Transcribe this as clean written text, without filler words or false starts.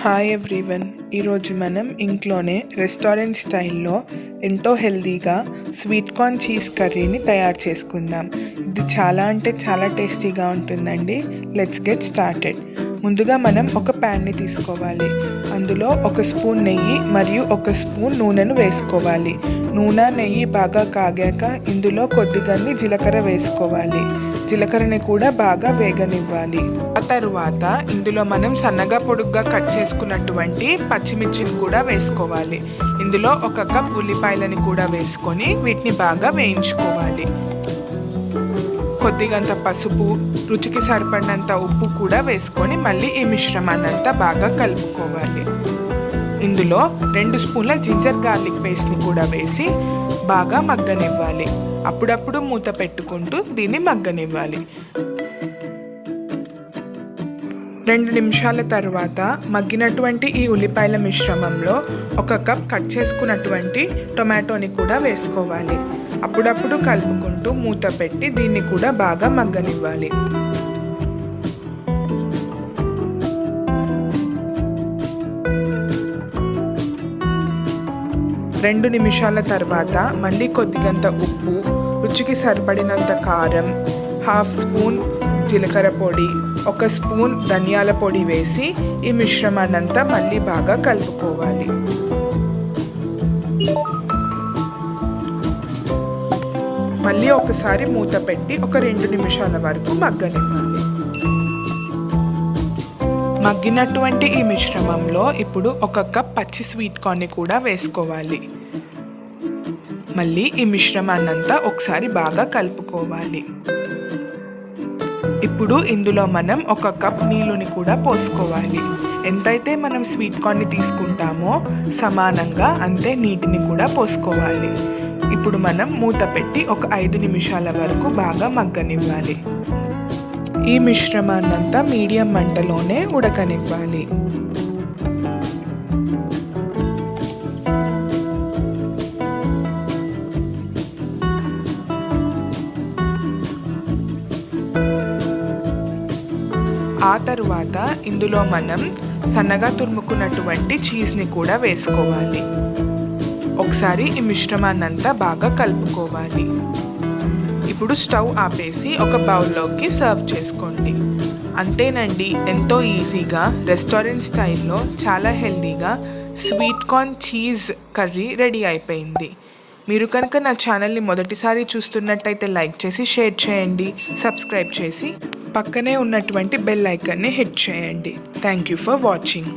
Hi everyone, ఈరోజు మనం ఇంట్లోనే రెస్టారెంట్ స్టైల్లో ఎంతో హెల్తీగా స్వీట్ కార్న్ చీజ్ కర్రీని తయారు చేసుకుందాం. ఇది చాలా టేస్టీగా ఉంటుందండి. Let's get started. ముందుగా మనం ఒక ప్యాన్ని తీసుకోవాలి. అందులో 1 స్పూన్ నెయ్యి మరియు 1 స్పూన్ నూనెను వేసుకోవాలి. నూనె నెయ్యి బాగా కాగాక ఇందులో కొద్దిగా జీలకర్ర వేసుకోవాలి. జీలకర్రని కూడా బాగా వేగనివ్వాలి. ఆ తరువాత ఇందులో మనం సన్నగా పొడుగ్గా కట్ చేసుకున్నటువంటి పచ్చిమిర్చిని కూడా వేసుకోవాలి. ఇందులో 1 కప్ ఉల్లిపాయలని కూడా వేసుకొని వీటిని బాగా వేయించుకోవాలి. కొద్దిగంత పసుపు, రుచికి సరిపడినంత ఉప్పు కూడా వేసుకొని మళ్ళీ ఈ మిశ్రమాన్నంతా బాగా కలుపుకోవాలి. ఇందులో 2 స్పూన్ల జింజర్ గార్లిక్ పేస్ట్ని కూడా వేసి బాగా మగ్గనివ్వాలి. అప్పుడప్పుడు మూత పెట్టుకుంటూ దీన్ని మగ్గనివ్వాలి. 2 నిమిషాల తర్వాత మగ్గినటువంటి ఈ ఉల్లిపాయల మిశ్రమంలో 1 కప్ కట్ చేసుకున్నటువంటి టొమాటోని కూడా వేసుకోవాలి. అప్పుడప్పుడు కలుపుకుంటూ మూత పెట్టి దీన్ని కూడా బాగా మగ్గనివ్వాలి. రెండు నిమిషాల తర్వాత మళ్ళీ కొద్దిగంత ఉప్పు, రుచికి సరిపడినంత కారం, 1/2 స్పూన్ జీలకర్ర పొడి, 1 స్పూన్ ధనియాల పొడి వేసి ఈ మిశ్రమాన్నంతా మళ్ళీ బాగా కలుపుకోవాలి. మళ్ళీ ఒకసారి మూత పెట్టి ఒక 2 నిమిషాల వరకు మగ్గనివ్వాలి. మగ్గినటువంటి ఈ మిశ్రమంలో ఇప్పుడు 1 కప్ పచ్చి స్వీట్ కార్న్ని కూడా వేసుకోవాలి. మళ్ళీ ఈ మిశ్రమాన్నంతా ఒకసారి బాగా కలుపుకోవాలి. ఇప్పుడు ఇందులో మనం 1 కప్ నీళ్ళని కూడా పోసుకోవాలి. ఎంతైతే మనం స్వీట్ కార్న్ని తీసుకుంటామో సమానంగా అంతే నీటిని కూడా పోసుకోవాలి. ఇప్పుడు మనం మూత పెట్టి ఒక 5 నిమిషాల వరకు బాగా మగ్గనివ్వాలి. ఈ మిశ్రమాన్నంతా మీడియం మంటలోనే ఉడకనివ్వాలి. ఆ తరువాత ఇందులో మనం సన్నగా తురుముకున్నటువంటి చీజ్ని కూడా వేసుకోవాలి. ఒకసారి ఈ మిశ్రమాన్నంతా బాగా కలుపుకోవాలి. ఇప్పుడు స్టవ్ ఆపేసి ఒక బౌల్లోకి సర్వ్ చేసుకోండి. అంతేనండి, ఎంతో ఈజీగా రెస్టారెంట్ స్టైల్లో చాలా హెల్తీగా sweet corn cheese curry ready అయిపోయింది. మీరు కనుక నా ఛానల్ని మొదటిసారి చూస్తున్నట్టయితే లైక్ చేసి, షేర్ చేయండి, సబ్స్క్రైబ్ చేసి పక్కనే ఉన్నటువంటి బెల్ ఐకాన్ని హిట్ చేయండి. Thank you for watching.